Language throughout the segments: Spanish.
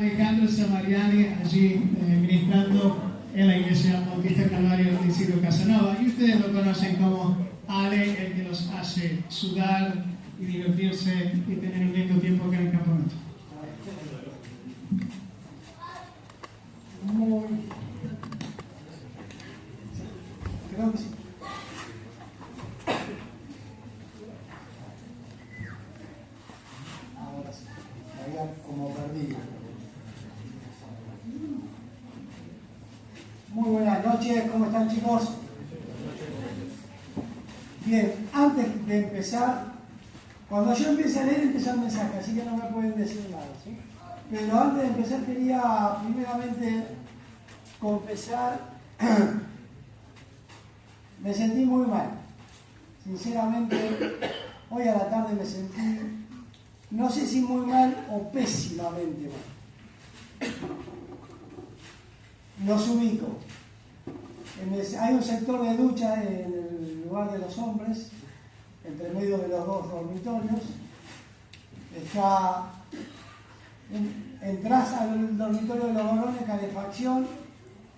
Alejandro Samariani, allí ministrando en la iglesia Bautista Calvario del Isidro Casanova. Y ustedes lo conocen como Ale, el que los hace sudar y divertirse y tener un lindo tiempo acá en el campamento. Creo que sí. Ahora sí, había como perdido. Muy buenas noches, ¿cómo están, chicos? Bien, antes de empezar, cuando yo empiece a leer, empieza el mensaje, así que no me pueden decir nada, ¿sí? Pero antes de empezar quería primeramente confesar, me sentí muy mal. Sinceramente, hoy a la tarde me sentí, no sé si muy mal o pésimamente mal. Los ubico. Hay un sector de ducha en el lugar de los hombres, entre medio de los dos dormitorios. Entrás al dormitorio de los varones, calefacción,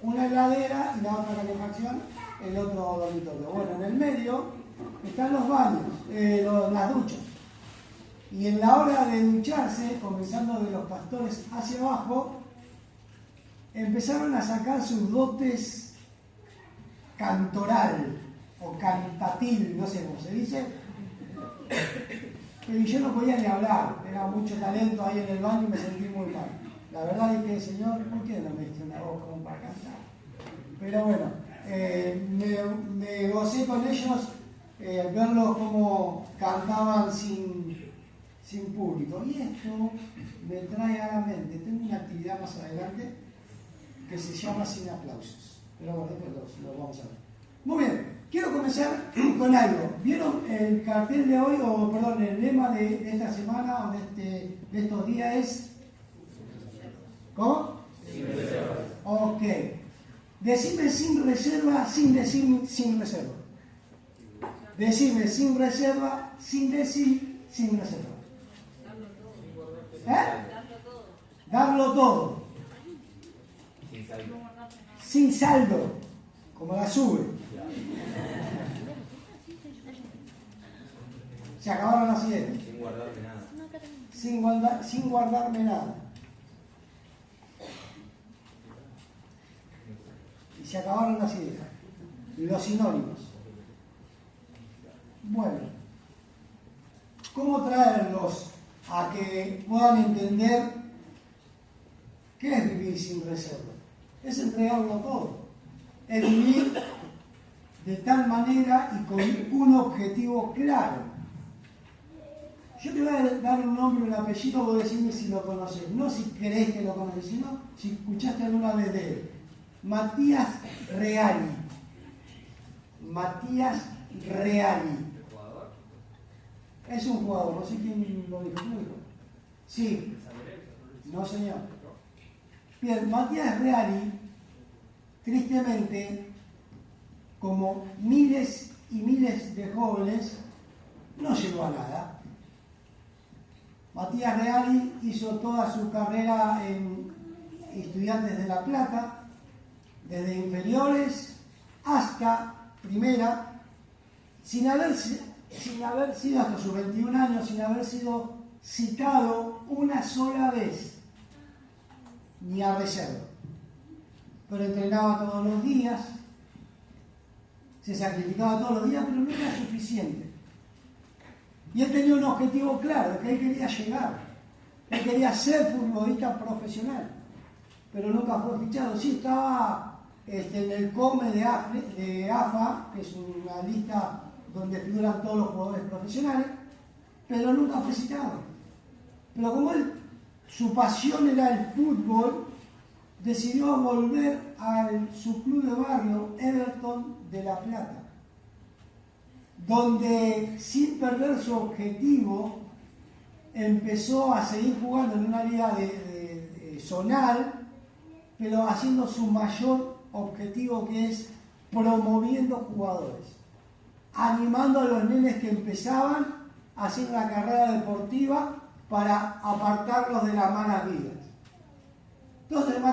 una heladera y la otra calefacción, el otro dormitorio. Bueno, en el medio están los baños, las duchas. Y en la hora de ducharse, comenzando de los pastores hacia abajo, empezaron a sacar sus dotes cantoral o cantatil, no sé cómo se dice. Pero yo no podía ni hablar, era mucho talento ahí en el baño y me sentí muy mal. La verdad es que, Señor, ¿por qué no me diste una voz como para cantar? Pero bueno, me gocé con ellos, verlos como cantaban sin público. Y esto me trae a la mente, tengo una actividad más adelante que se llama Sin Aplausos. Pero bueno, después lo vamos a ver. Muy bien, quiero comenzar con algo. ¿Vieron el cartel de hoy, o perdón, el lema de esta semana o de estos días es? ¿Cómo? Sin reserva. Ok. Decime sin reserva, sin decir sin reserva. Decime sin reserva, sin decir sin reserva. Darlo todo. Sin saldo, como la sube. Se acabaron las ideas. Sin guardarme nada. Sin guardarme nada. Y se acabaron las ideas. Los sinónimos. Bueno, ¿cómo traerlos a que puedan entender qué es vivir sin reserva? Es entregarlo todo. Es vivir de tal manera y con un objetivo claro. Yo te voy a dar un nombre y un apellido, vos decime si lo conoces. No si crees que lo conoces, sino si escuchaste alguna vez de él. Matías Reali. Matías Reali. Es un jugador, no sé quién lo dijo. ¿Quién lo dijo? Sí. No, señor. Bien, Matías Reali, tristemente, como miles y miles de jóvenes, no llegó a nada. Matías Reali hizo toda su carrera en Estudiantes de La Plata, desde inferiores hasta primera, sin haber sido hasta sus 21 años, sin haber sido citado una sola vez, ni a reserva. Pero entrenaba todos los días, se sacrificaba todos los días, pero no era suficiente. Y él tenía un objetivo claro, que él quería llegar. Él quería ser futbolista profesional, pero nunca fue fichado. Sí, estaba en el COME de AFA, que es una lista donde figuran todos los jugadores profesionales, pero nunca fue citado. Pero como su pasión era el fútbol, decidió volver a su club de barrio, Everton de La Plata, donde sin perder su objetivo empezó a seguir jugando en una liga zonal, pero haciendo su mayor objetivo, que es promoviendo jugadores, animando a los nenes que empezaban a hacer una carrera deportiva para apartarlos de las malas vidas.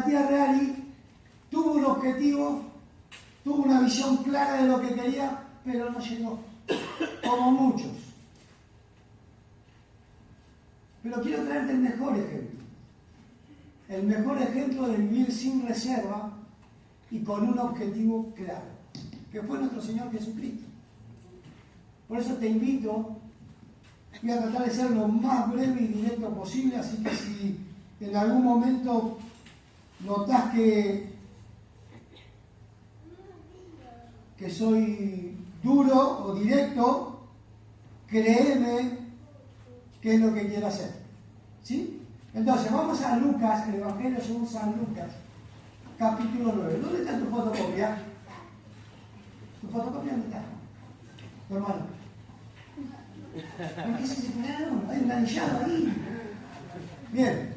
tía Reali tuvo un objetivo, tuvo una visión clara de lo que quería, pero no llegó, como muchos. Pero quiero traerte el mejor ejemplo. El mejor ejemplo de vivir sin reserva y con un objetivo claro, que fue nuestro Señor Jesucristo. Por eso te invito, voy a tratar de ser lo más breve y directo posible, así que si en algún momento notás que soy duro o directo, créeme qué es lo que quiero hacer. ¿Sí? Entonces, vamos a Lucas, el Evangelio según San Lucas, capítulo 9. ¿Dónde está tu fotocopia? ¿Tu fotocopia dónde está? Tu hermano. ¿Por qué se separaron? Hay un anillado ahí. Bien.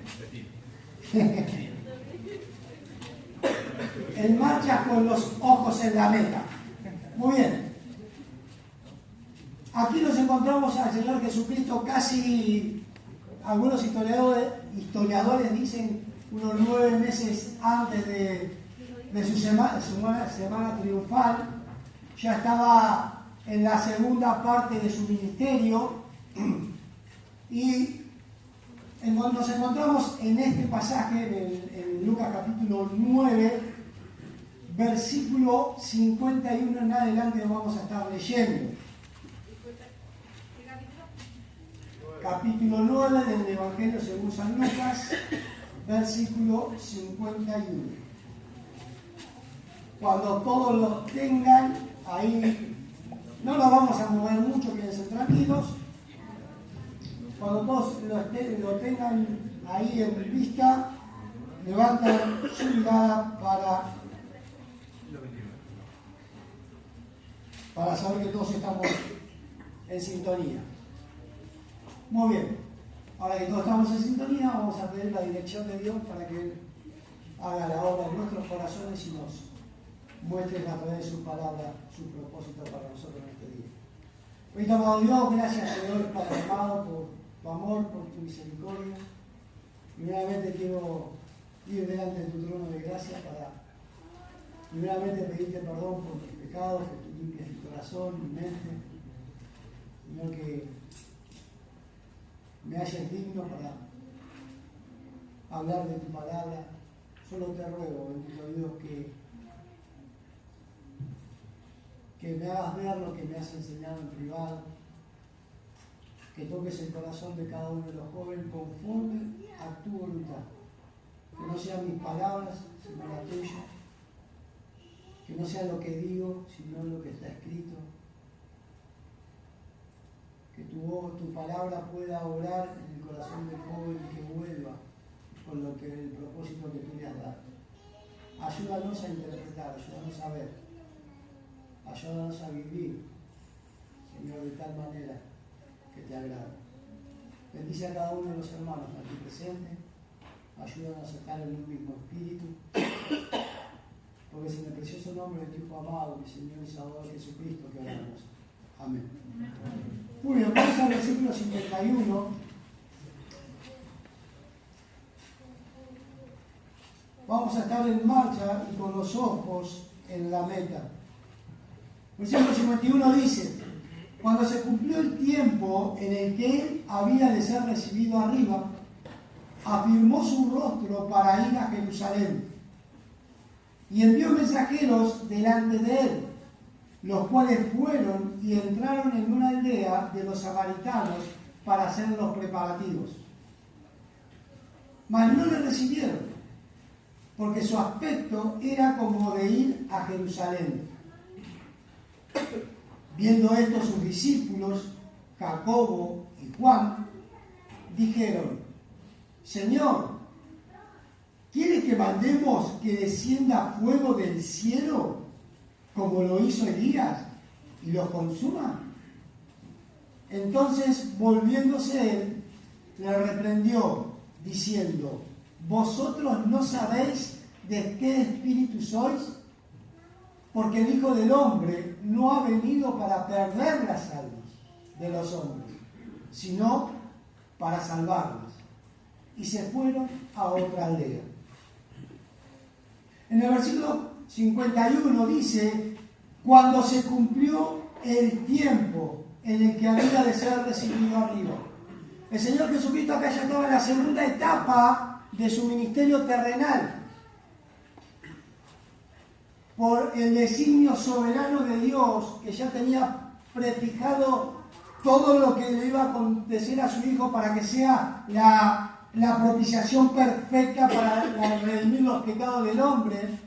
En marcha con los ojos en la meta. Muy bien. Aquí nos encontramos al Señor Jesucristo casi, algunos historiadores dicen, unos 9 meses antes de su semana triunfal. Ya estaba en la segunda parte de su ministerio y nos encontramos en este pasaje, en Lucas capítulo 9, versículo 51 en adelante vamos a estar leyendo. Capítulo 9 del Evangelio según San Lucas, versículo 51. Cuando todos los tengan, ahí no nos vamos a mover mucho, quédense tranquilos. Cuando todos lo tengan ahí en vista, levantan su mirada para saber que todos estamos en sintonía. Muy bien. Ahora que todos estamos en sintonía, vamos a pedir la dirección de Dios para que Él haga la obra en nuestros corazones y nos muestre a través de su palabra su propósito para nosotros en este día. Bendito amado Dios, gracias Señor Padre amado por tu amor, por tu misericordia. Primeramente quiero ir delante de tu trono de gracia para primeramente pedirte perdón por mis pecados, que tú limpies mi corazón, mi mente. Señor, que me halles digno para hablar de tu palabra. Solo te ruego, bendito Dios, que me hagas ver lo que me has enseñado en privado, que toques el corazón de cada uno de los jóvenes conforme a tu voluntad, que no sean mis palabras, sino la tuya, que no sea lo que digo, sino lo que está escrito, que tu palabra pueda obrar en el corazón del joven y que vuelva con lo que el propósito que tú le has dado. Ayúdanos a interpretar, ayúdanos a ver, ayúdanos a vivir, Señor, de tal manera que te agrade. Bendice a cada uno de los hermanos aquí presentes, ayúdanos a estar en un mismo espíritu, porque es en el precioso nombre de tu Hijo amado, mi Señor y Salvador Jesucristo, que oramos. Amén. Muy bien, vamos al versículo 51. Vamos a estar en marcha y con los ojos en la meta. Versículo 51 dice: cuando se cumplió el tiempo en el que él había de ser recibido arriba, afirmó su rostro para ir a Jerusalén y envió mensajeros delante de él, los cuales fueron y entraron en una aldea de los samaritanos para hacer los preparativos. Mas no le recibieron, porque su aspecto era como de ir a Jerusalén. Viendo esto sus discípulos, Jacobo y Juan, dijeron: Señor, ¿quieres que mandemos que descienda fuego del cielo, como lo hizo Elías, y los consuma? Entonces, volviéndose él, le reprendió, diciendo: ¿vosotros no sabéis de qué espíritu sois? Porque el Hijo del Hombre no ha venido para perder las almas de los hombres, sino para salvarlas. Y se fueron a otra aldea. En el versículo 51 dice, cuando se cumplió el tiempo en el que había de ser recibido arriba. El Señor Jesucristo acá ya estaba en la segunda etapa de su ministerio terrenal. Por el designio soberano de Dios, que ya tenía prefijado todo lo que le iba a acontecer a su Hijo para que sea la propiciación perfecta para redimir los pecados del hombre,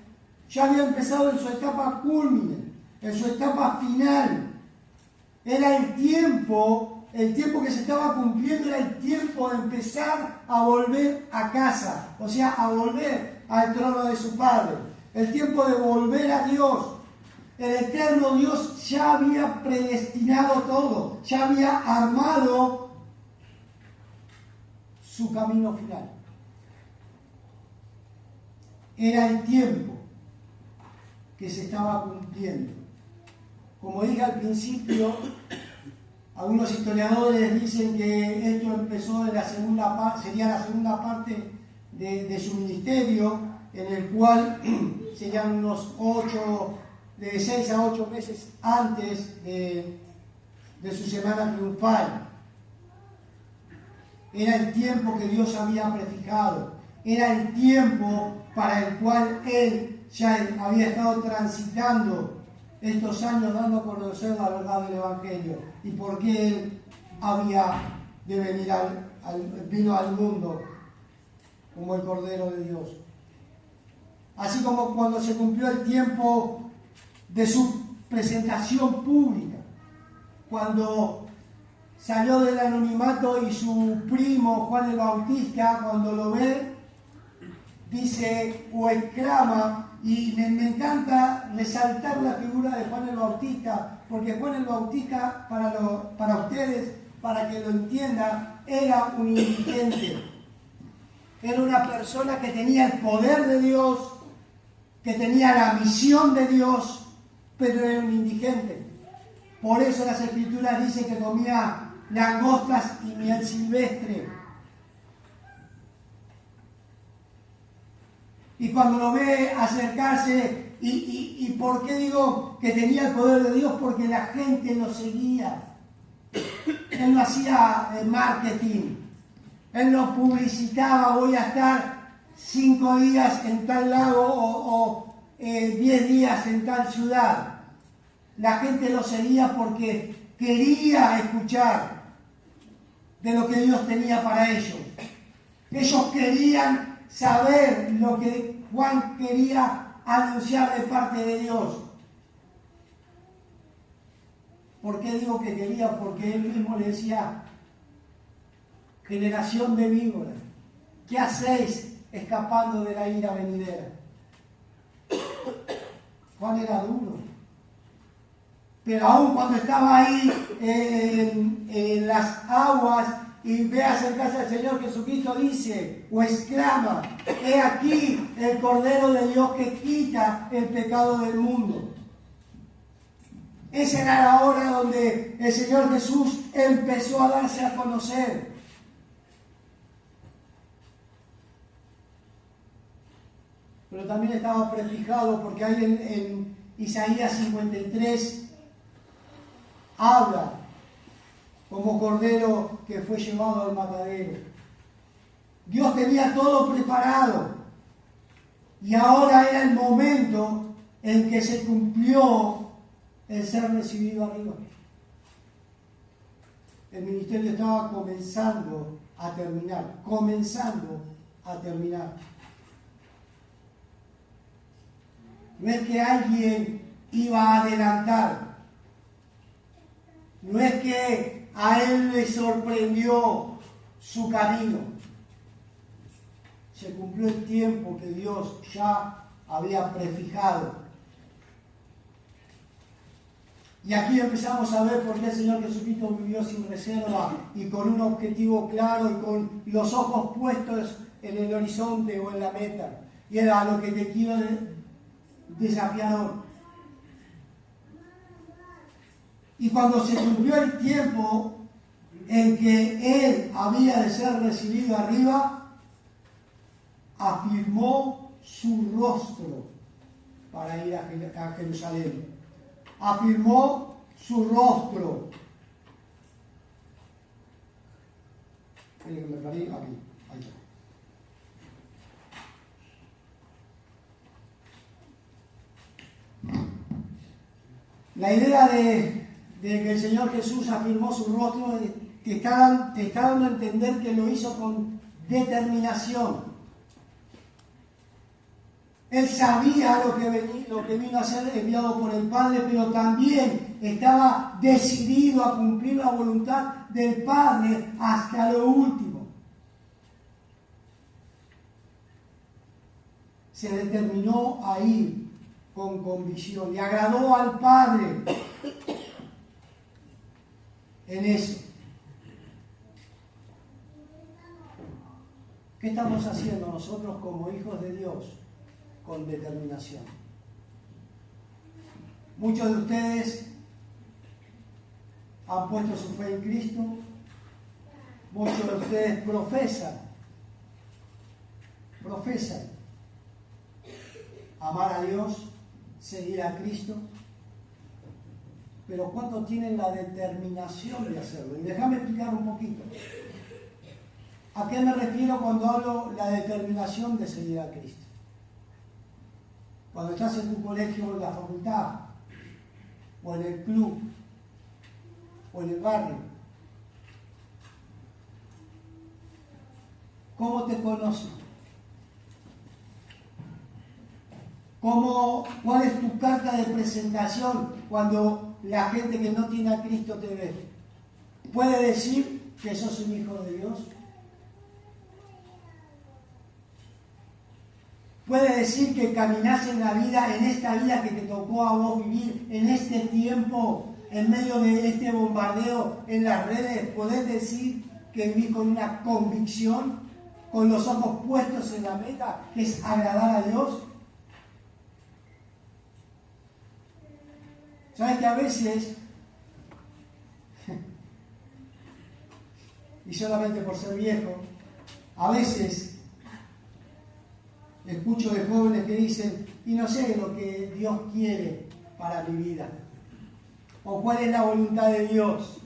ya había empezado en su etapa culmine, en su etapa final. Era el tiempo que se estaba cumpliendo, era el tiempo de empezar a volver a casa, o sea, a volver al trono de su Padre. El tiempo de volver a Dios. El eterno Dios ya había predestinado todo, ya había armado su camino final. Era el tiempo que se estaba cumpliendo. Como dije al principio, algunos historiadores dicen que esto empezó en la segunda parte, sería la segunda parte de su ministerio, en el cual serían unos 6 a 8 meses antes de su semana triunfal. Era el tiempo que Dios había prefijado, era el tiempo para el cual Él ya había estado transitando estos años dando a conocer la verdad del Evangelio y por qué Él había de venir vino al mundo como el Cordero de Dios. Así como cuando se cumplió el tiempo de su presentación pública, cuando salió del anonimato y su primo Juan el Bautista, cuando lo ve, dice o exclama, y me encanta resaltar la figura de Juan el Bautista, porque Juan el Bautista, para ustedes, para que lo entiendan, era un indigente. Era una persona que tenía el poder de Dios, que tenía la misión de Dios, pero era un indigente. Por eso las Escrituras dicen que comía langostas y miel silvestre. Y cuando lo ve acercarse, y ¿por qué digo que tenía el poder de Dios? Porque la gente lo seguía. Él no hacía marketing, él no publicitaba, voy a estar 5 días en tal lago o 10 días en tal ciudad. La gente lo seguía porque quería escuchar de lo que Dios tenía para ellos. Ellos querían saber lo que Juan quería anunciar de parte de Dios. ¿Por qué digo que quería? Porque él mismo le decía, generación de víboras, ¿qué hacéis escapando de la ira venidera? Juan era duro. Pero aún cuando estaba ahí en las aguas y ve acercarse al Señor, Jesucristo dice o exclama, he aquí el Cordero de Dios que quita el pecado del mundo. Esa era la hora donde el Señor Jesús empezó a darse a conocer. Pero también estaba prefijado porque ahí en Isaías 53 habla como cordero que fue llevado al matadero. Dios tenía todo preparado y ahora era el momento en que se cumplió el ser recibido arriba. El ministerio estaba comenzando a terminar. No es que alguien iba a adelantar. No es que a él le sorprendió su camino. Se cumplió el tiempo que Dios ya había prefijado. Y aquí empezamos a ver por qué el Señor Jesucristo vivió sin reserva y con un objetivo claro y con los ojos puestos en el horizonte o en la meta. Y era lo que te quiero desafiador. Y cuando se cumplió el tiempo en que Él había de ser recibido arriba, afirmó su rostro para ir a Jerusalén. Afirmó su rostro. Me parí aquí. Ahí está. La idea de que el Señor Jesús afirmó su rostro te está dando a entender que lo hizo con determinación. Él sabía lo que vino a ser enviado por el Padre, pero también estaba decidido a cumplir la voluntad del Padre hasta lo último. Se determinó a ir con convicción y agradó al Padre en eso. ¿Qué estamos haciendo nosotros como hijos de Dios? Con determinación. Muchos de ustedes han puesto su fe en Cristo. Muchos de ustedes profesan amar a Dios, seguir a Cristo, pero ¿cuántos tienen la determinación de hacerlo? Y déjame explicar un poquito. ¿A qué me refiero cuando hablo la determinación de seguir a Cristo? Cuando estás en tu colegio o en la facultad, o en el club, o en el barrio, ¿cómo te conocen? ¿Cuál es tu carta de presentación cuando la gente que no tiene a Cristo te ve? ¿Puede decir que sos un hijo de Dios? ¿Puede decir que caminás en la vida, en esta vida que te tocó a vos vivir, en este tiempo, en medio de este bombardeo en las redes? ¿Podés decir que vivís con una convicción, con los ojos puestos en la meta, que es agradar a Dios? ¿Sabes que a veces, y solamente por ser viejo, a veces escucho de jóvenes que dicen, y no sé lo que Dios quiere para mi vida, o cuál es la voluntad de Dios?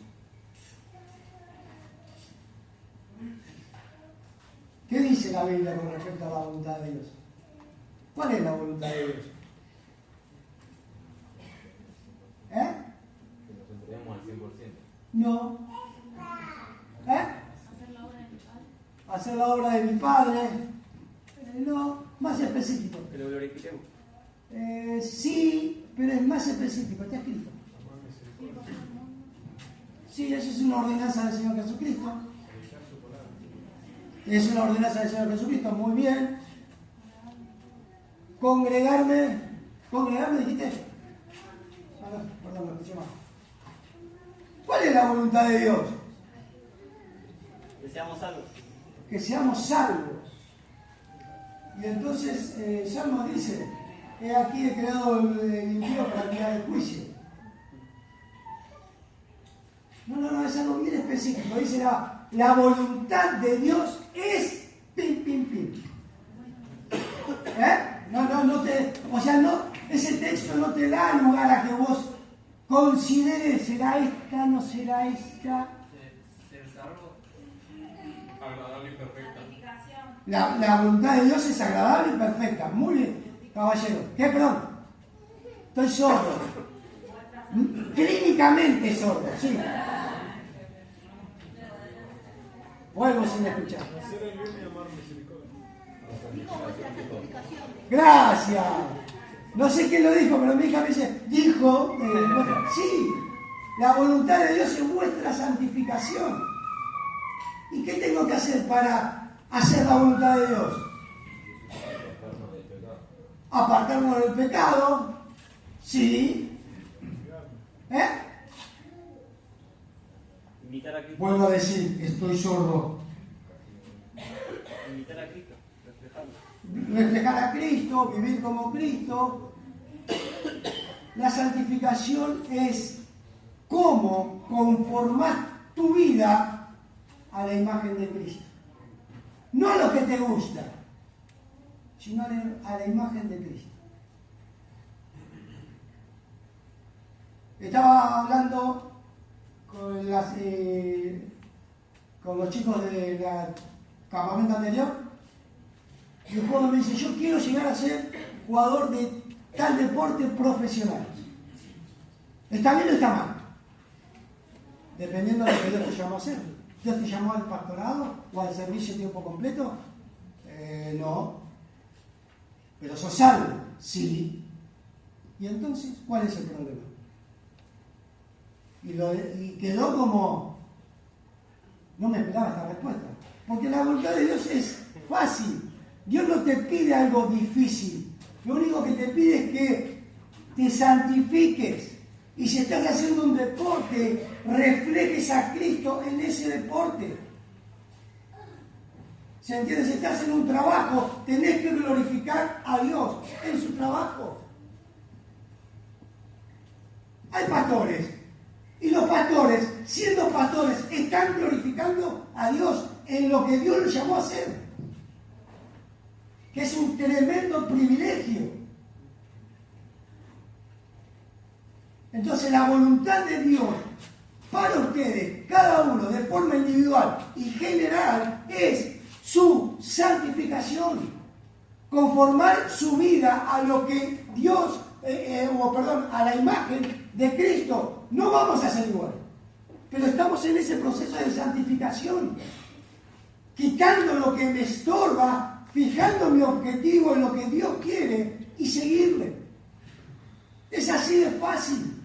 ¿Qué dice la Biblia con respecto a la voluntad de Dios? ¿Cuál es la voluntad de Dios? Que nos entreguemos al 100%. No. Hacer la obra de mi Padre. No, más específico. Que lo glorifiquemos. Sí, pero es más específico, está escrito. Sí, eso es una ordenanza del Señor Jesucristo. Es una ordenanza del Señor Jesucristo, muy bien. Congregarme, dijiste. Perdón, lo escuché mal. ¿Cuál es la voluntad de Dios? Que seamos salvos. Que seamos salvos. Y entonces Salmo dice, he aquí he creado el impío para el día del juicio. No, es algo bien específico. Dice la voluntad de Dios es pim, pim, pim. Ese texto no te da lugar a que vos consideres, ¿será esta, no será esta? Ser salvo, agradable y perfecta. La voluntad de Dios es agradable y perfecta. Muy bien, caballero. ¿Qué, perdón? Estoy sordo. Clínicamente sordo, sí. Vuelvo sin escuchar. Hacer el bien y amar misericordia. Gracias. No sé quién lo dijo, pero mi hija me dice, dijo, sí, la voluntad de Dios es vuestra santificación. ¿Y qué tengo que hacer para hacer la voluntad de Dios? Apartarnos del pecado. Sí. Imitar a Cristo. Vuelvo a decir, estoy sordo. Imitar a Cristo. Reflejar a Cristo, vivir como Cristo. La santificación es cómo conformar tu vida a la imagen de Cristo. No a lo que te gusta, sino a la imagen de Cristo. Estaba hablando con los chicos del campamento anterior y un joven me dice, yo quiero llegar a ser jugador de tal deporte profesional. ¿Está bien o está mal? Dependiendo de lo que Dios te llamó a hacer. ¿Dios te llamó al pastorado o al servicio de tiempo completo? No. ¿Pero sos salvo? Sí. ¿Y entonces cuál es el problema? Y quedó como... No me esperaba esta respuesta. Porque la voluntad de Dios es fácil. Dios no te pide algo difícil. Lo único que te pide es que te santifiques. Y si estás haciendo un deporte, reflejes a Cristo en ese deporte. ¿Se entiende? Si estás en un trabajo, tenés que glorificar a Dios en su trabajo. Hay pastores. Y los pastores, siendo pastores, están glorificando a Dios en lo que Dios les llamó a hacer. Que es un tremendo privilegio. Entonces la voluntad de Dios para ustedes, cada uno de forma individual y general, es su santificación. Conformar su vida a lo que Dios, a la imagen de Cristo. No vamos a ser igual, pero estamos en ese proceso de santificación. Quitando lo que me estorba, fijando mi objetivo en lo que Dios quiere y seguirle. Es así de fácil.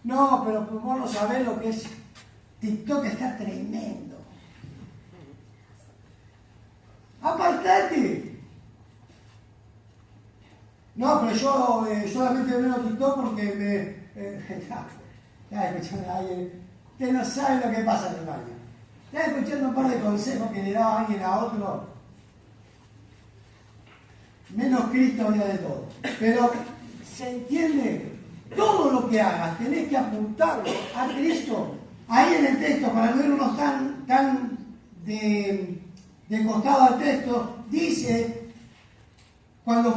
No, pero vos no sabés lo que es. TikTok está tremendo. Apartate. No, pero yo solamente veo TikTok porque usted no sabe lo que pasa en el baño. Estaba escuchando un par de consejos que le daba alguien a otro. Menos Cristo había de todo. Pero, ¿se entiende? Todo lo que hagas, tenés que apuntarlo a Cristo. Ahí en el texto, para no irnos tan de costado al texto, dice, cuando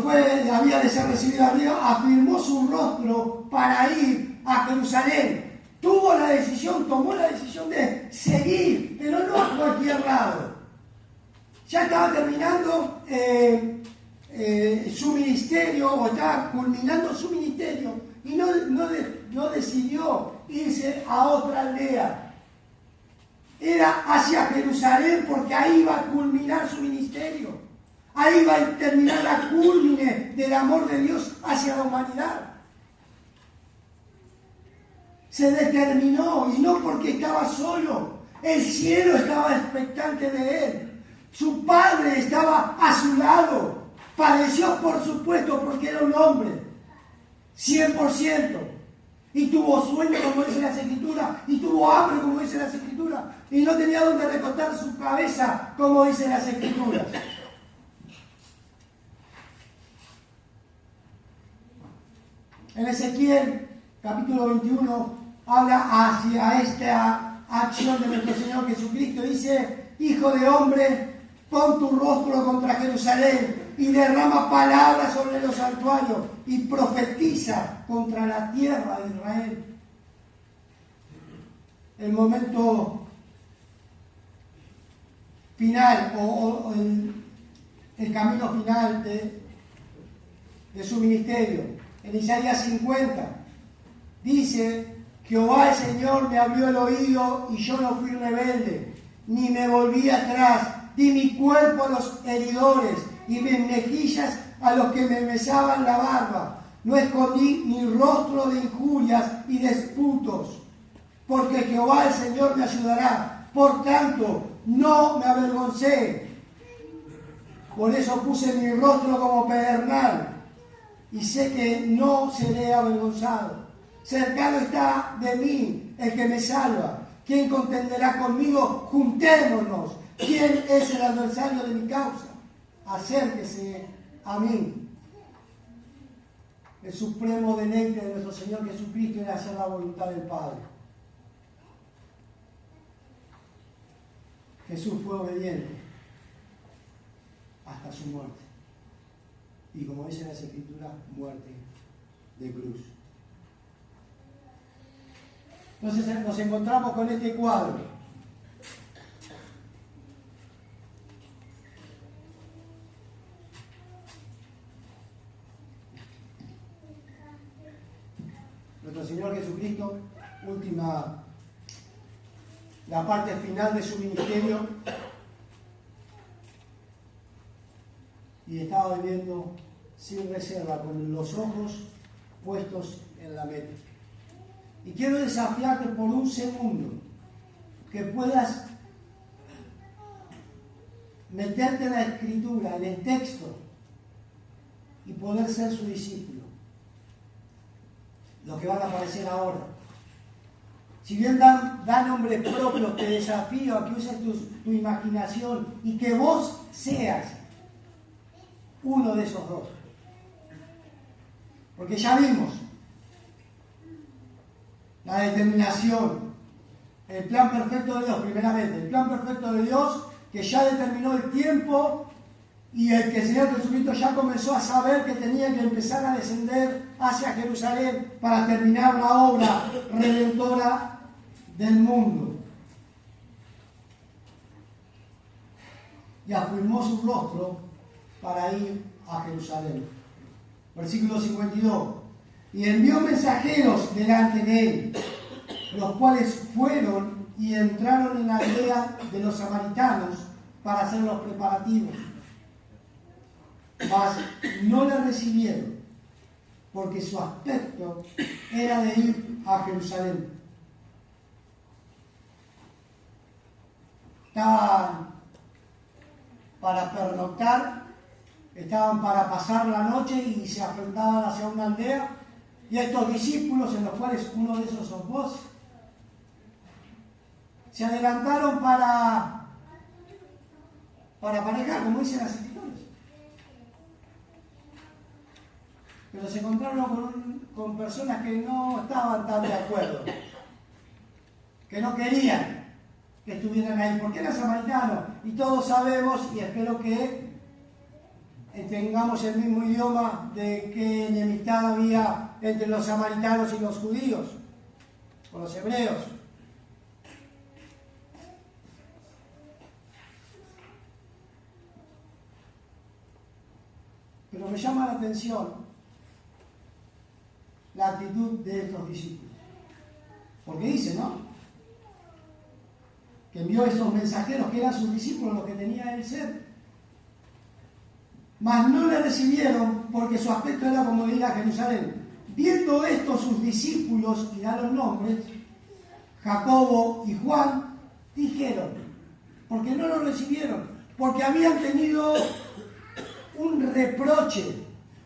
había de ser recibido arriba, afirmó su rostro para ir a Jerusalén. Tomó la decisión de seguir, pero no a cualquier lado. Ya estaba terminando su ministerio, o estaba culminando su ministerio, y no decidió irse a otra aldea. Era hacia Jerusalén porque ahí iba a culminar su ministerio. Ahí va a terminar la culmine del amor de Dios hacia la humanidad. Se determinó, y no porque estaba solo. El cielo estaba expectante de él. Su padre estaba a su lado. Padeció, por supuesto, porque era un hombre. 100%. Y tuvo sueño, como dice las Escrituras, y tuvo hambre, como dice las Escrituras, y no tenía donde recostar su cabeza, como dicen las Escrituras. En Ezequiel, capítulo 21, habla hacia esta acción de nuestro Señor Jesucristo. Dice, Hijo de hombre, pon tu rostro contra Jerusalén y derrama palabras sobre los santuarios y profetiza contra la tierra de Israel. El momento final o el camino final de su ministerio. En Isaías 50 dice, Jehová el Señor me abrió el oído y yo no fui rebelde, ni me volví atrás, di mi cuerpo a los heridores y mis mejillas a los que me besaban la barba. No escondí mi rostro de injurias y disputos, porque Jehová el Señor me ayudará. Por tanto, no me avergoncé. Por eso puse mi rostro como pedernal y sé que no seré avergonzado. Cercano está de mí el que me salva. ¿Quién contenderá conmigo? Juntémonos. ¿Quién es el adversario de mi causa? Acérquese a mí. El supremo deleite de nuestro Señor Jesucristo era hacer la voluntad del Padre. Jesús fue obediente. hasta su muerte. Y como dice las Escrituras, muerte de cruz. Entonces nos encontramos con este cuadro. Nuestro Señor Jesucristo, la parte final de su ministerio, y estaba viviendo sin reserva, con los ojos puestos en la meta. Y quiero desafiarte por un segundo que puedas meterte en la Escritura, en el texto, y poder ser su discípulo. Lo que van a aparecer ahora. Si bien dan nombres propios, te desafío a que uses tu imaginación y que vos seas uno de esos dos. Porque ya vimos la determinación, el plan perfecto de Dios, primeramente, el plan perfecto de Dios que ya determinó el tiempo y el que el Señor Jesucristo ya comenzó a saber que tenía que empezar a descender hacia Jerusalén para terminar la obra redentora del mundo. Y afirmó su rostro para ir a Jerusalén. Versículo 52. Y envió mensajeros delante de él, los cuales fueron y entraron en la aldea de los samaritanos para hacer los preparativos. Mas no le recibieron, porque su aspecto era de ir a Jerusalén. Estaban para pernoctar, estaban para pasar la noche y se afrontaban hacia una aldea. Y estos discípulos, en los cuales uno de esos sos vos, se adelantaron para aparejar, como dicen las Escrituras. Pero se encontraron con personas que no estaban tan de acuerdo, que no querían que estuvieran ahí, porque eran samaritanos. Y todos sabemos, y espero que tengamos el mismo idioma, de qué enemistad había entre los samaritanos y los judíos, o los hebreos. Pero me llama la atención la actitud de estos discípulos. Porque dice, ¿no?, que envió a estos mensajeros que eran sus discípulos, los que tenía el sed. Mas no le recibieron porque su aspecto era como de ir a Jerusalén. Viendo esto sus discípulos, y da los nombres, Jacobo y Juan, dijeron, porque no lo recibieron, porque habían tenido un reproche,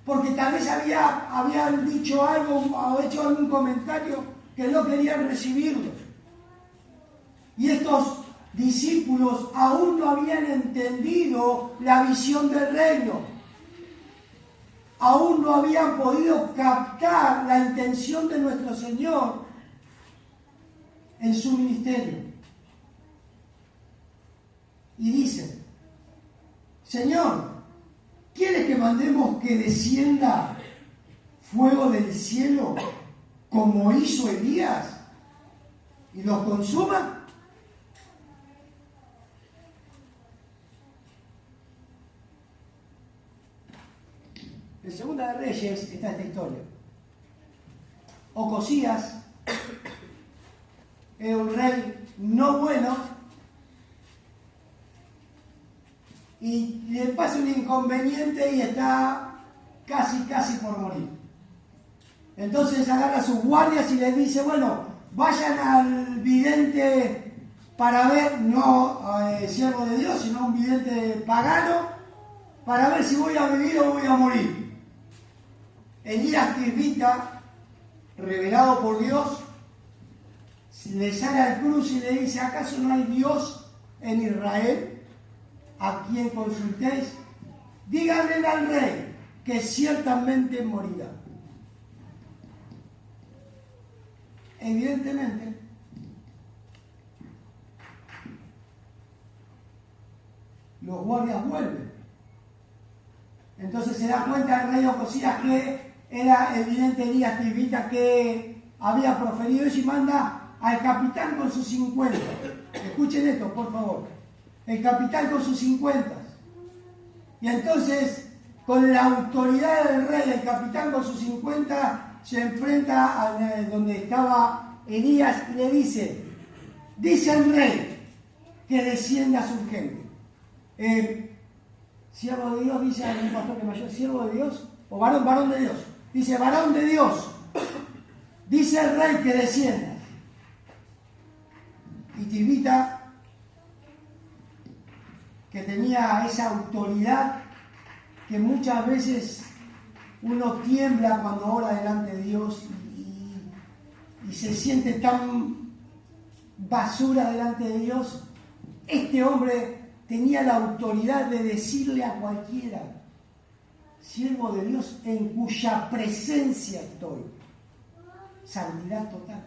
porque tal vez habían dicho algo o hecho algún comentario que no querían recibirlos. Y estos discípulos aún no habían entendido la visión del reino. Aún no habían podido captar la intención de nuestro Señor en su ministerio. Y dicen, Señor, ¿quieres que mandemos que descienda fuego del cielo como hizo Elías y los consuma? En Segunda de Reyes está esta historia. Ocosías era un rey no bueno y le pasa un inconveniente y está casi por morir. Entonces agarra a sus guardias y les dice, bueno, vayan al vidente para ver, no siervo de Dios, sino un vidente pagano, para ver si voy a vivir o voy a morir. Elías Tisbita, revelado por Dios, le sale al cruz y le dice, ¿acaso no hay Dios en Israel a quien consultéis? Díganle al rey que ciertamente morirá. Evidentemente, los guardias vuelven Entonces se da cuenta el rey Ocosías que era evidente Elías Tibita que había proferido eso y manda al capitán con sus 50. Escuchen esto, por favor. El capitán con sus 50. Y entonces, con la autoridad del rey, el capitán con sus 50 se enfrenta a donde estaba Elías y le dice el rey que descienda su gente. Siervo de Dios, dice a un pastor que mayor, siervo de Dios, o varón de Dios. Dice, varón de Dios, dice el rey que descienda. Y Tibita, que tenía esa autoridad que muchas veces uno tiembla cuando ora delante de Dios y se siente tan basura delante de Dios, este hombre tenía la autoridad de decirle a cualquiera, siervo de Dios en cuya presencia estoy. Santidad total.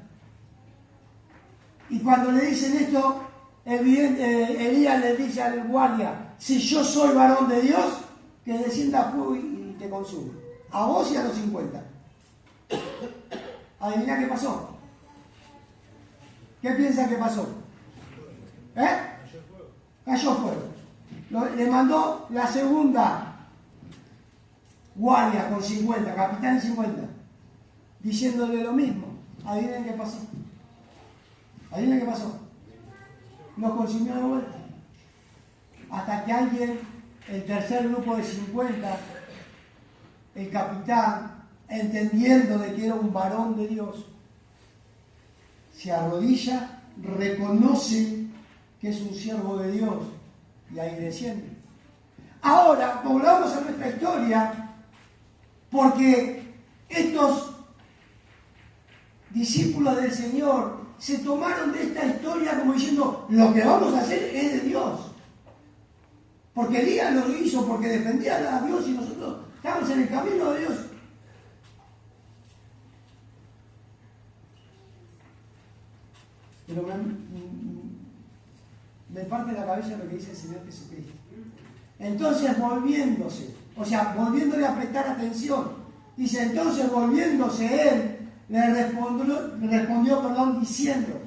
Y cuando le dicen esto, Elías le dice al guardia, si yo soy varón de Dios, que descienda fuego y te consume. A vos y a los 50. Adivina qué pasó. ¿Qué piensa que pasó? Cayó fuego. Le mandó la segunda guardia con 50, capitán 50, diciéndole lo mismo. Adivinen qué pasó. Adivinen qué pasó. Los consumió de vuelta. Hasta que alguien, el tercer grupo de 50, el capitán, entendiendo de que era un varón de Dios, se arrodilla, reconoce que es un siervo de Dios y ahí desciende. Ahora, volvamos a nuestra historia, porque estos discípulos del Señor se tomaron de esta historia como diciendo, lo que vamos a hacer es de Dios. Porque Elías lo hizo, porque defendía a Dios y nosotros estamos en el camino de Dios. Pero me parte la cabeza lo que dice el Señor Jesucristo. Entonces volviéndole a prestar atención, dice, entonces volviéndose él, le respondió, diciendo,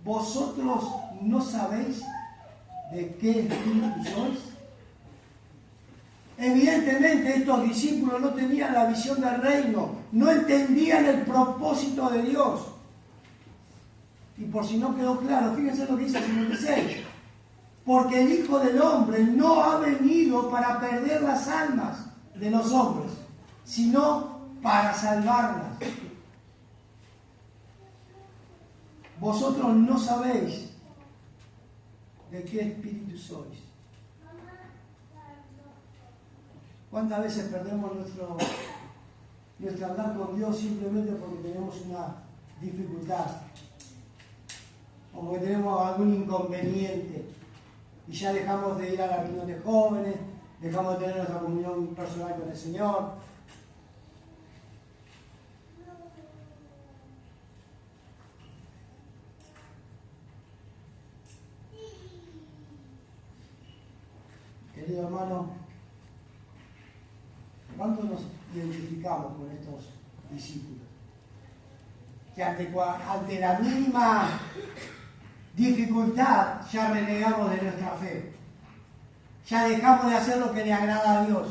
¿vosotros no sabéis de qué espíritu sois? Evidentemente estos discípulos no tenían la visión del reino, no entendían el propósito de Dios. Y por si no quedó claro, fíjense lo que dice el 56. Porque el Hijo del Hombre no ha venido para perder las almas de los hombres, sino para salvarlas. Vosotros no sabéis de qué espíritu sois. ¿Cuántas veces perdemos nuestro hablar con Dios simplemente porque tenemos una dificultad? O porque tenemos algún inconveniente y ya dejamos de ir a la reunión de jóvenes, dejamos de tener nuestra comunión personal con el Señor. Querido hermano, ¿cuánto nos identificamos con estos discípulos? Que ante la mínima dificultad ya renegamos de nuestra fe. Ya dejamos de hacer lo que le agrada a Dios.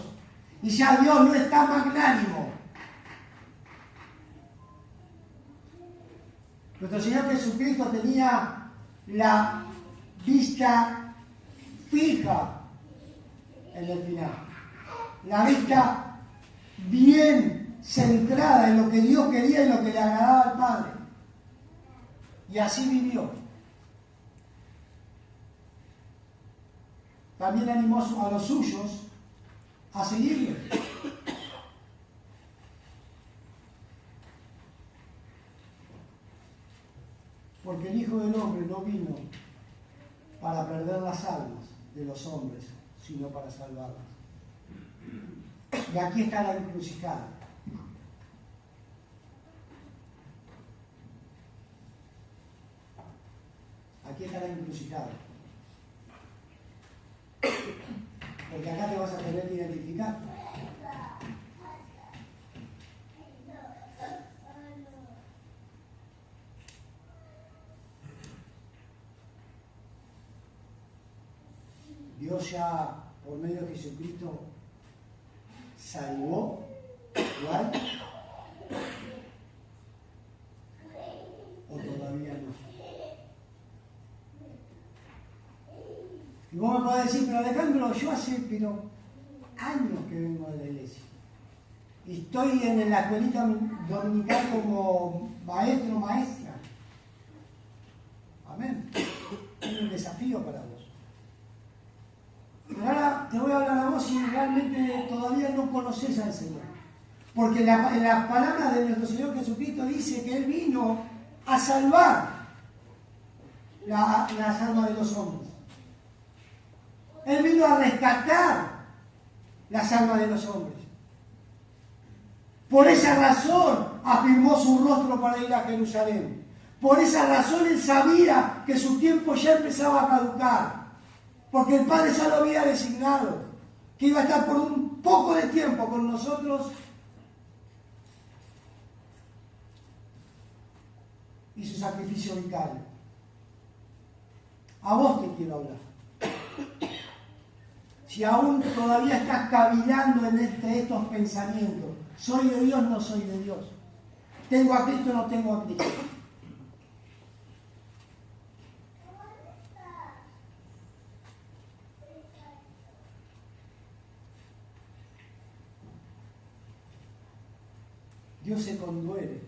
Y ya Dios no está magnánimo. Nuestro Señor Jesucristo tenía la vista fija en el final. La vista bien centrada en lo que Dios quería y lo que le agradaba al Padre. Y así vivió. También animó a los suyos a seguirle. Porque el Hijo del Hombre no vino para perder las almas de los hombres, sino para salvarlas. Y aquí está la encrucijada. Aquí está la encrucijada. porque acá te vas a tener que identificar. Dios ya, por medio de Jesucristo, salvó igual, o todavía no. Y vos me podés decir, pero Alejandro, yo hace años que vengo de la iglesia. Y estoy en la escuelita dominical como maestro, maestra. Amén. Es un desafío para vos. Pero ahora te voy a hablar a vos si realmente todavía no conoces al Señor. Porque en la palabra de nuestro Señor Jesucristo dice que Él vino a salvar las almas de los hombres. Él vino a rescatar las almas de los hombres. Por esa razón afirmó su rostro para ir a Jerusalén. Por esa razón Él sabía que su tiempo ya empezaba a caducar. Porque el Padre ya lo había designado, que iba a estar por un poco de tiempo con nosotros. Y su sacrificio vicario. A vos te quiero hablar. Si aún todavía estás cavilando en estos pensamientos, ¿soy de Dios o no soy de Dios? ¿Tengo a Cristo o no tengo a Cristo? Dios se conduele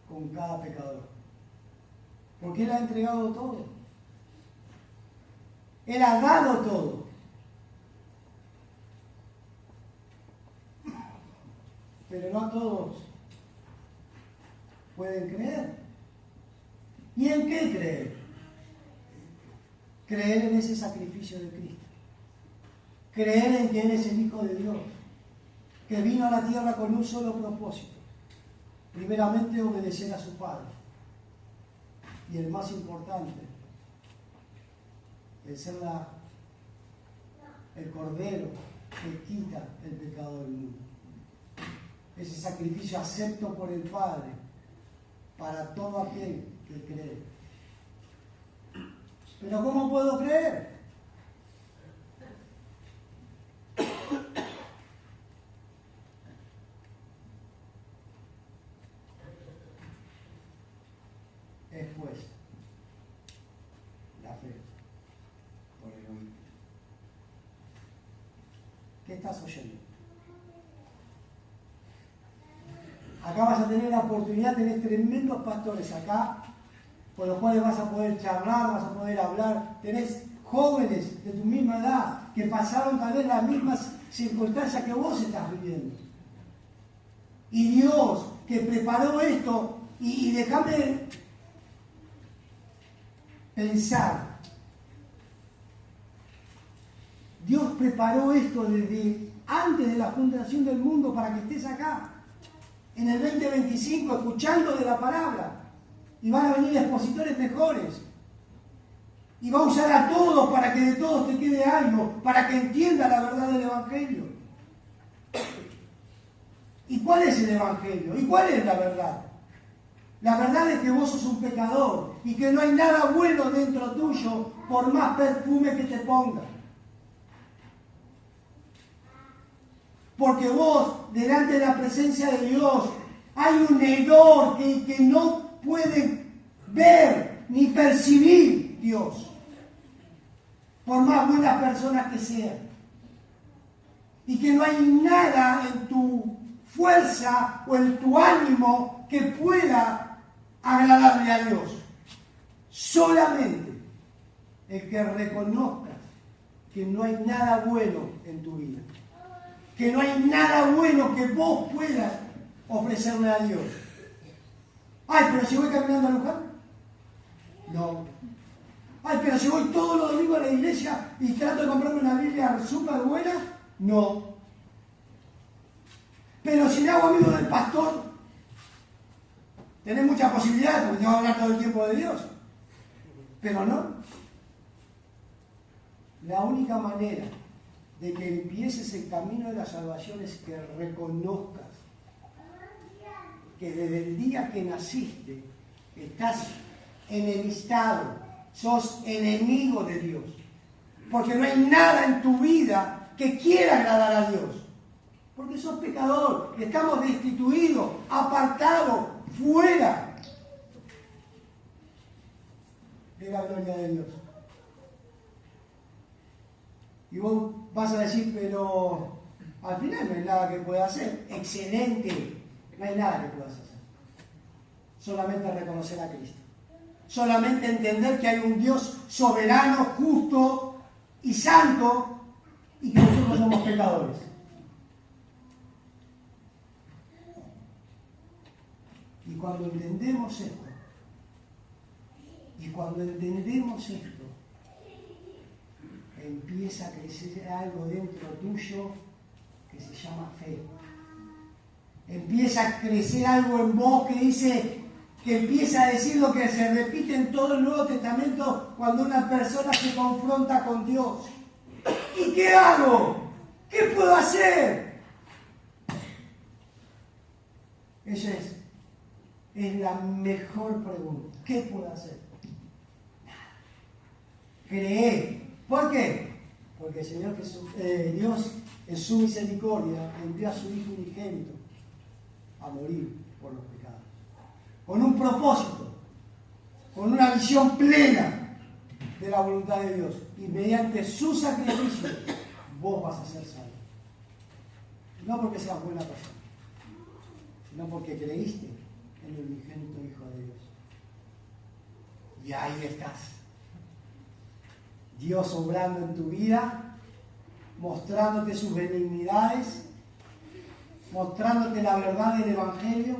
con cada pecador, porque Él ha entregado todo. Él ha dado todo. Pero no todos pueden creer. ¿Y en qué creer? Creer en ese sacrificio de Cristo. Creer en que Él es el Hijo de Dios, que vino a la tierra con un solo propósito. Primeramente, obedecer a su Padre. Y el más importante, el ser el Cordero que quita el pecado del mundo. Ese sacrificio acepto por el Padre para todo aquel que cree. Pero ¿cómo puedo creer? Es pues la fe por el oír. ¿Qué estás oyendo? Acá vas a tener la oportunidad de tener tremendos pastores acá, con los cuales vas a poder charlar, vas a poder hablar. Tenés jóvenes de tu misma edad que pasaron tal vez las mismas circunstancias que vos estás viviendo. Y Dios que preparó esto, y déjame pensar, Dios preparó esto desde antes de la fundación del mundo para que estés acá, en el 2025, escuchando de la palabra. Y van a venir expositores mejores. Y va a usar a todos para que de todos te quede algo, para que entienda la verdad del Evangelio. ¿Y cuál es el Evangelio? ¿Y cuál es la verdad? La verdad es que vos sos un pecador y que no hay nada bueno dentro tuyo por más perfume que te pongas. Porque vos, delante de la presencia de Dios, hay un hedor que no puede ver ni percibir Dios, por más buenas personas que sean. Y que no hay nada en tu fuerza o en tu ánimo que pueda agradarle a Dios. Solamente el que reconozcas que no hay nada bueno en tu vida, que no hay nada bueno que vos puedas ofrecerle a Dios. Ay, pero si voy caminando a Luján, no. Ay, pero si voy todos los domingos a la iglesia y trato de comprarme una Biblia súper buena, no. Pero si me hago amigo del pastor, tenés muchas posibilidades porque te va a hablar todo el tiempo de Dios. Pero no. La única manera de que empieces el camino de la salvación es que reconozcas que desde el día que naciste estás enemistado, sos enemigo de Dios. Porque no hay nada en tu vida que quiera agradar a Dios. Porque sos pecador, estamos destituidos, apartados, fuera de la gloria de Dios. Y vos vas a decir, pero al final no hay nada que pueda hacer. Excelente, no hay nada que puedas hacer. Solamente reconocer a Cristo. Solamente entender que hay un Dios soberano, justo y santo y que nosotros somos pecadores. Y cuando entendemos esto, empieza a crecer algo dentro tuyo que se llama fe. Empieza a crecer algo en vos que empieza a decir lo que se repite en todo el Nuevo Testamento cuando una persona se confronta con Dios. ¿Y qué hago? ¿Qué puedo hacer? Esa es la mejor pregunta. ¿Qué puedo hacer? Nada. Creer. ¿Por qué? Porque el Señor Jesús, Dios en su misericordia envió a su Hijo unigénito a morir por los pecados. Con un propósito, con una visión plena de la voluntad de Dios. Y mediante su sacrificio vos vas a ser salvo. No porque seas buena persona, sino porque creíste en el unigénito Hijo de Dios. Y ahí estás. Dios obrando en tu vida, mostrándote sus benignidades, mostrándote la verdad del Evangelio.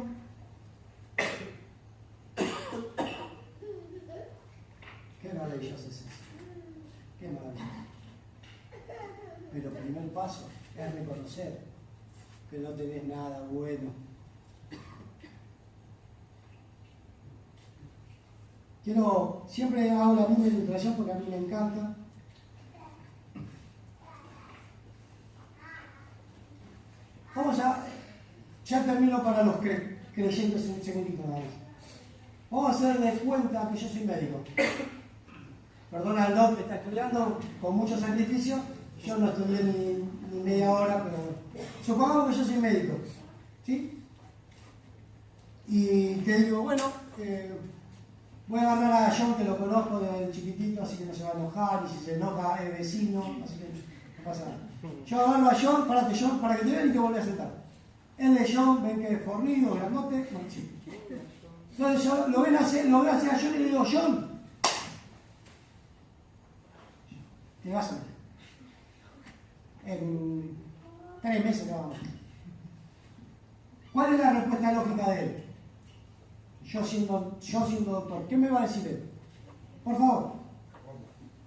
Qué maravilloso es eso. Qué maravilloso. Pero el primer paso es reconocer que no tenés nada bueno. Siempre hago la misma ilustración porque a mí me encanta. Ya termino para los creyentes un segundito nada más. Vamos a hacer de cuenta que yo soy médico. Perdona al doc que está estudiando con mucho sacrificio. Yo no estudié ni media hora, pero supongamos que yo soy médico. ¿Sí? Y te digo, bueno, voy a agarrar a John, que lo conozco desde chiquitito, así que no se va a enojar, y si se enoja es vecino, así que no pasa nada. Yo agarro a John, parate John, para que te vean y te volví a sentar. Él de John, ven que es fornido, grandote, no, sí. Entonces yo lo veo hacer a John y le digo, John, te vas a meter. En 3 meses te vamos a meter. ¿Cuál es la respuesta lógica de él? Yo siendo doctor, ¿qué me va a decir él? Por favor.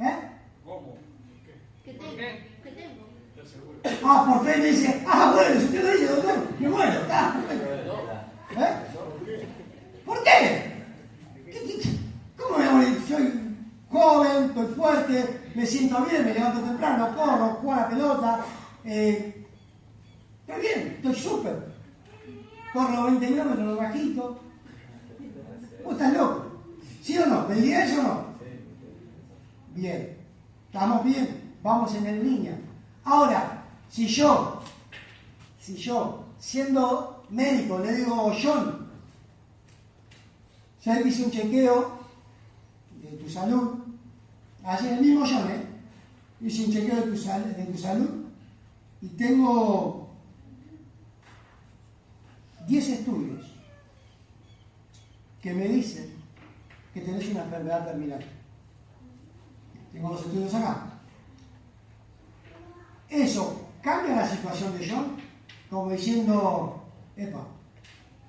¿Eh? ¿Cómo? ¿Qué tengo? Te aseguro. Por fe me dice, bueno, si usted lo dice, doctor, me muero, está. ¿Eh? ¿Por qué? ¿Cómo me voy a morir? Soy joven, estoy fuerte, me siento bien, me levanto temprano, corro, juego a la pelota. Estoy bien, estoy súper. Corro 20 kilómetros bajito. ¿Vos estás loco? ¿Sí o no? ¿Me diría eso o no? Bien. ¿Estamos bien? Vamos en línea. Ahora, si yo, siendo médico, le digo, John, ya hice un chequeo de tu salud, así el mismo John, hice un chequeo de tu salud y tengo 10 estudios que me dicen que tenés una enfermedad terminal. Tengo 2 estudios acá. Eso cambia la situación de John, como diciendo, epa,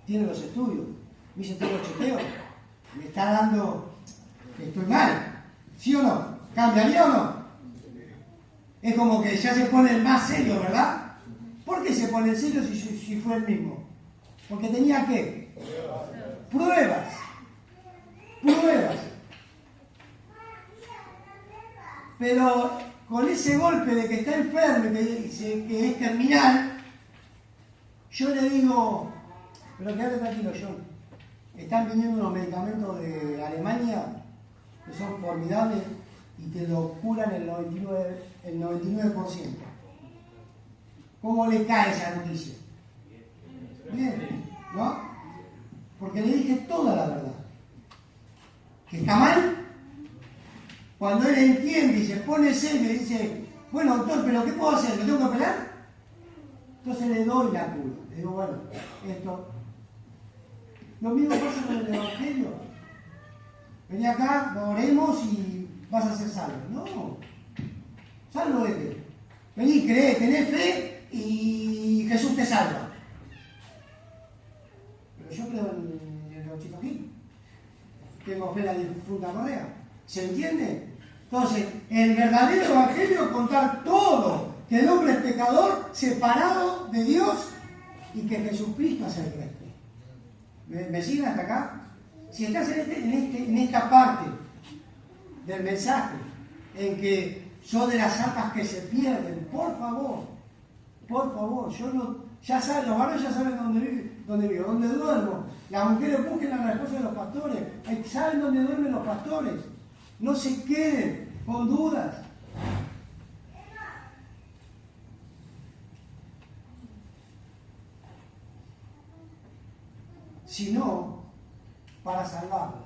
tiene los estudios, me hice todos los chequeos, me está dando que estoy mal, ¿sí o no? ¿Cambiaría o no? Es como que ya se pone el más serio, ¿verdad? ¿Por qué se pone en serio si fue el mismo? Porque tenía ¿qué? Pruebas. Pero con ese golpe de que está enfermo y que es terminal, yo le digo, pero quédate tranquilo, John, están viniendo unos medicamentos de Alemania que son formidables y te lo curan el 99%. ¿Cómo le cae esa noticia? Bien, ¿no? Porque le dije toda la verdad. ¿Que está mal? Cuando él entiende y se pone serio y dice, bueno, doctor, ¿pero qué puedo hacer? ¿Lo tengo que operar? Entonces le doy la cura. Le digo, bueno, esto. Lo mismo pasa con el Evangelio. Vení acá, lo oremos y vas a ser salvo. No. ¿Salvo de qué? Vení, cree, tenés fe y Jesús te salva. Pero yo creo en el Gauchito Gil. Tengo fe en la difunta Correa. ¿Se entiende? Entonces, el verdadero evangelio es contar todo. Que el hombre es pecador, separado de Dios y que Jesucristo hace el resto. ¿Me siguen hasta acá? Si estás en esta parte del mensaje en que son de las almas que se pierden, por favor, yo no, ya saben, los varones ya saben dónde vivo, dónde duermo. Las mujeres busquen a la esposa de los pastores, saben dónde duermen los pastores. No se queden con dudas. Sino para salvarlos.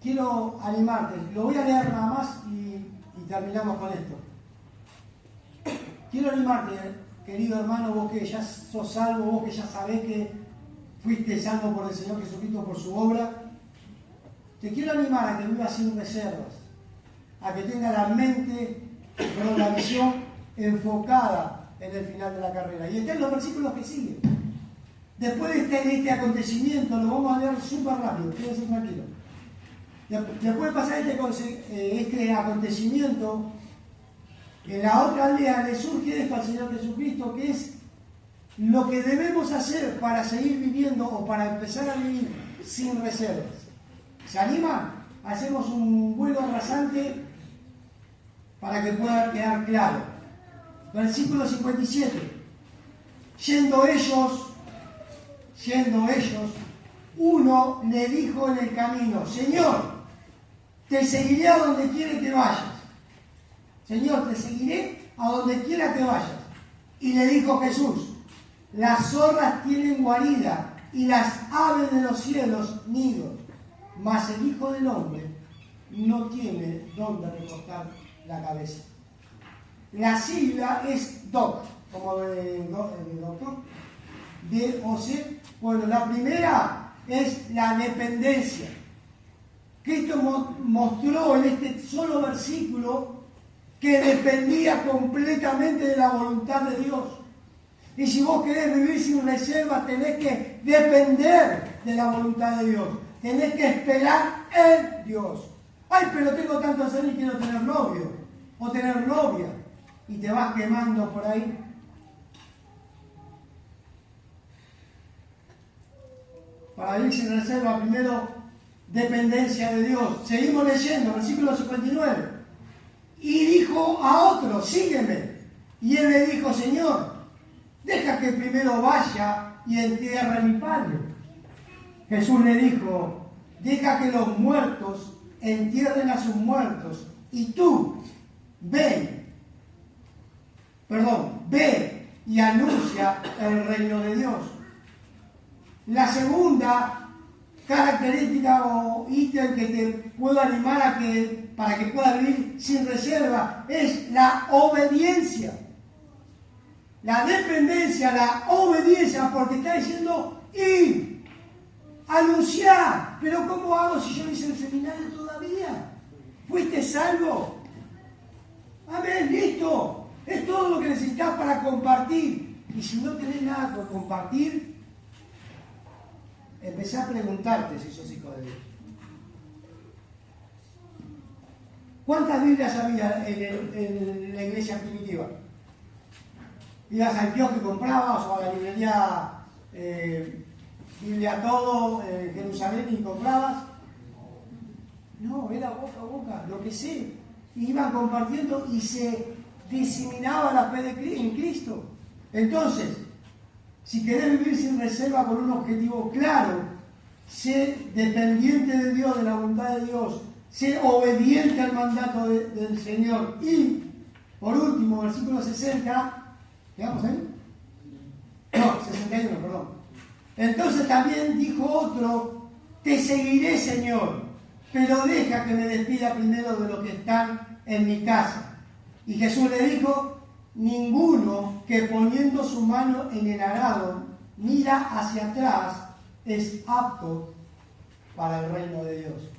Quiero animarte, lo voy a leer nada más y terminamos con esto. Quiero animarte, querido hermano, vos que ya sos salvo, vos que ya sabés que fuiste salvo por el Señor Jesucristo por su obra. Te quiero animar a que vivas sin reservas, a que tengas la mente, la visión enfocada en el final de la carrera. Y están los versículos que siguen. Después de este acontecimiento, lo vamos a leer súper rápido, quédense tranquilos. Después de pasar este acontecimiento, en la otra aldea le surge esto al Señor Jesucristo, que es lo que debemos hacer para seguir viviendo o para empezar a vivir sin reservas. ¿Se animan? Hacemos un vuelo rasante para que pueda quedar claro. Versículo 57. Yendo ellos, uno le dijo en el camino, Señor, te seguiré a donde quiera que vayas. Señor, te seguiré a donde quiera que vayas. Y le dijo Jesús, las zorras tienen guarida y las aves de los cielos nidos, mas el Hijo del Hombre no tiene dónde recostar la cabeza. La sigla es DOC, como de doctor, D-O-C. Bueno, la primera es la dependencia. Cristo mostró en este solo versículo que dependía completamente de la voluntad de Dios. Y si vos querés vivir sin reserva, tenés que depender de la voluntad de Dios. Tenés que esperar en Dios. Ay, pero tengo tanto hacer y quiero tener novio o tener novia. Y te vas quemando por ahí. Para vivir sin reserva, primero, dependencia de Dios. Seguimos leyendo, versículo 59. Y dijo a otro, sígueme. Y él le dijo, Señor, deja que primero vaya y entierre a mi padre. Jesús le dijo, deja que los muertos entierren a sus muertos. Y tú, ve y anuncia el reino de Dios. La segunda característica o ítem que te puedo animar para que puedas vivir sin reserva es la obediencia. La dependencia, la obediencia, porque está diciendo ir, anunciar. Pero ¿cómo hago si yo no hice el seminario todavía? ¿Fuiste salvo? Amén, listo. Es todo lo que necesitas para compartir. Y si no tenés nada por compartir, empecé a preguntarte si sos hijo de Dios. ¿Cuántas Biblias había en la iglesia primitiva? Ibas al kiosco y comprabas, o a la librería Biblia Todo en Jerusalén y comprabas. No, era boca a boca, lo que sé. Iban compartiendo y se diseminaba la fe en Cristo. Entonces, si querés vivir sin reserva con un objetivo claro, ser dependiente de Dios, de la voluntad de Dios, ser obediente al mandato del Señor. Y, por último, versículo 60, ¿quedamos ahí? No, 61, perdón. Entonces también dijo otro, te seguiré, Señor, pero deja que me despida primero de los que están en mi casa. Y Jesús le dijo, ninguno que poniendo su mano en el arado mira hacia atrás es apto para el reino de Dios.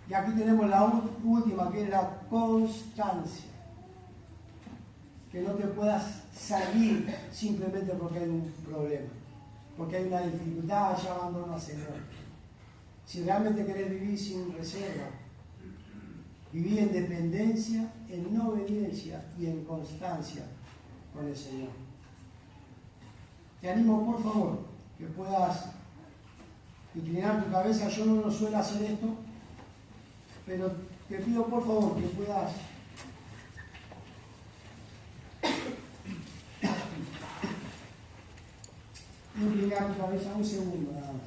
Y aquí tenemos la última, que es la constancia. Que no te puedas salir simplemente porque hay un problema, porque hay una dificultad, ya abandono al Señor. Si realmente querés vivir sin reserva, vivir en dependencia, en obediencia y en constancia con el Señor. Te animo, por favor, que puedas inclinar tu cabeza. Yo no lo suelo hacer esto, pero te pido, por favor, que puedas inclinar tu cabeza un segundo nada más.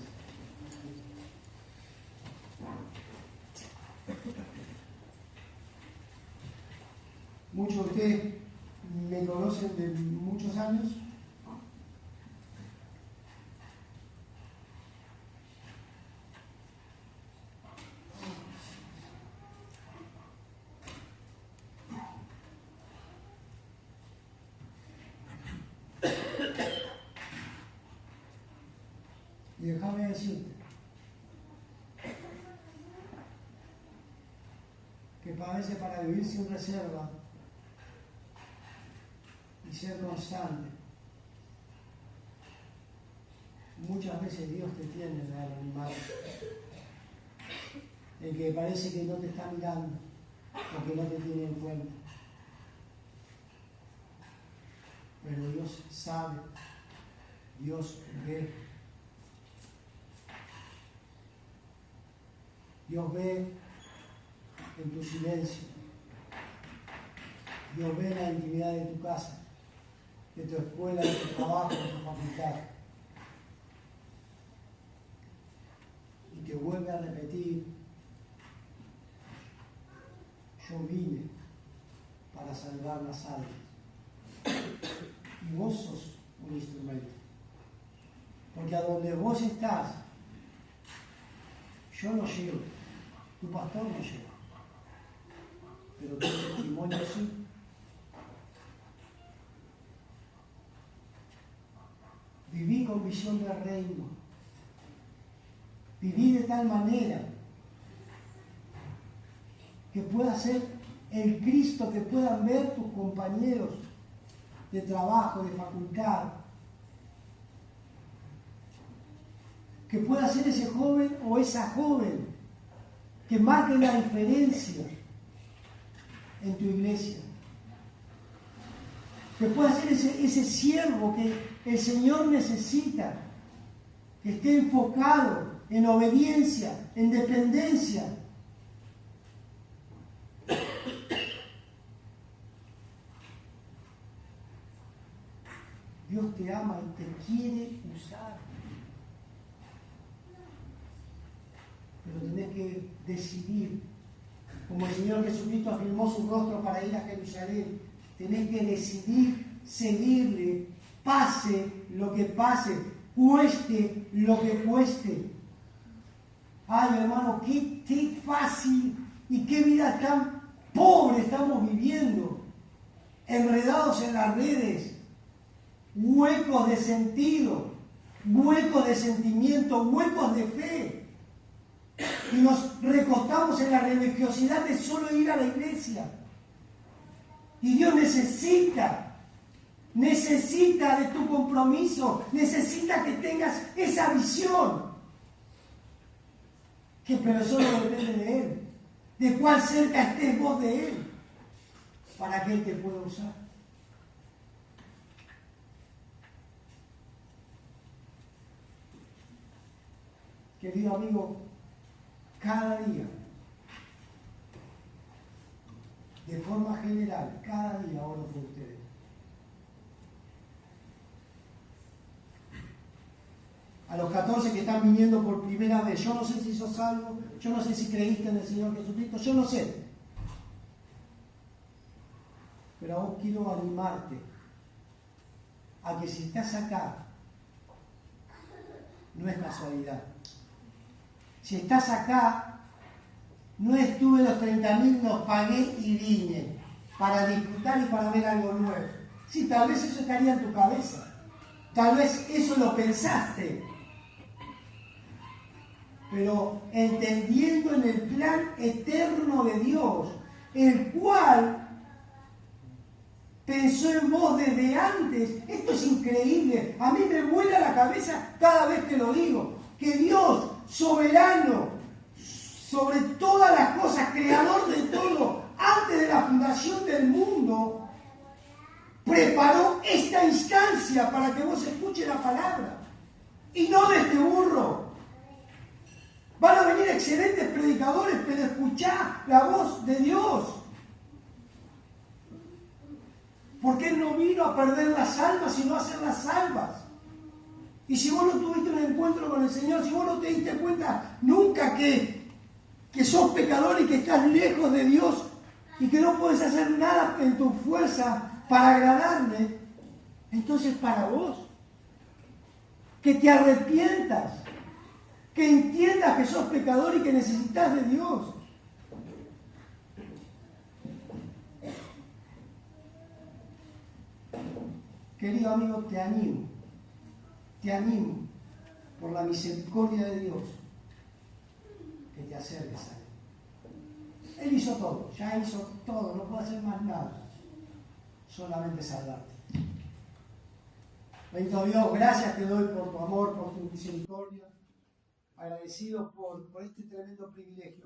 Muchos de ustedes me conocen de muchos años. Y déjame decirte que para vivir sin reserva y ser constante, muchas veces Dios te tiene en el animal, el que parece que no te está mirando o que no te tiene en cuenta. Pero Dios sabe, Dios ve. Dios ve en tu silencio. Dios ve en la intimidad de tu casa, de tu escuela, de tu trabajo, de tu facultad. Y te vuelve a repetir, yo vine para salvar las almas. Y vos sos un instrumento. Porque a donde vos estás, yo no llego, tu pastor no llega, pero tu testimonio sí. Viví con visión del reino. Viví de tal manera que pueda ser el Cristo que puedan ver tus compañeros de trabajo, de facultad. Que pueda ser ese joven o esa joven que marque la diferencia en tu iglesia. Que pueda ser ese siervo que el Señor necesita, que esté enfocado en obediencia, en dependencia. Dios te ama y te quiere usar. Pero tenés que decidir, como el Señor Jesucristo afirmó su rostro para ir a Jerusalén, tenés que decidir seguirle, pase lo que pase, cueste lo que cueste. Ay, hermano, qué fácil y qué vida tan pobre estamos viviendo, enredados en las redes, huecos de sentido, huecos de sentimiento, huecos de fe. Y nos recostamos en la religiosidad de solo ir a la iglesia. Y Dios necesita de tu compromiso, necesita que tengas esa visión. Pero solo depende de Él, de cuán cerca estés vos de Él, para que Él te pueda usar. Querido amigo, cada día, de forma general, cada día oro por ustedes. A los 14 que están viniendo por primera vez, yo no sé si sos salvo, yo no sé si creíste en el Señor Jesucristo, yo no sé. Pero aún quiero animarte a que si estás acá, no es casualidad. Si estás acá, no estuve los 30.000, los pagué y vine para disfrutar y para ver algo nuevo. Sí, tal vez eso estaría en tu cabeza. Tal vez eso lo pensaste. Pero entendiendo en el plan eterno de Dios, el cual pensó en vos desde antes. Esto es increíble. A mí me vuela la cabeza cada vez que lo digo. Que Dios, soberano, sobre todas las cosas, creador de todo, antes de la fundación del mundo, preparó esta instancia para que vos escuches la palabra. Y no de este burro. Van a venir excelentes predicadores, pero escuchá la voz de Dios. Porque Él no vino a perder las almas, sino a hacerlas salvas. Y si vos no tuviste un encuentro con el Señor, si vos no te diste cuenta nunca que sos pecador y que estás lejos de Dios y que no puedes hacer nada en tu fuerza para agradarle, entonces para vos, que te arrepientas, que entiendas que sos pecador y que necesitas de Dios. Querido amigo, te animo por la misericordia de Dios que te acerques a Él. Él hizo todo, ya hizo todo, no puede hacer más nada, solamente salvarte. Bendito Dios, gracias te doy por tu amor, por tu misericordia, agradecido por este tremendo privilegio.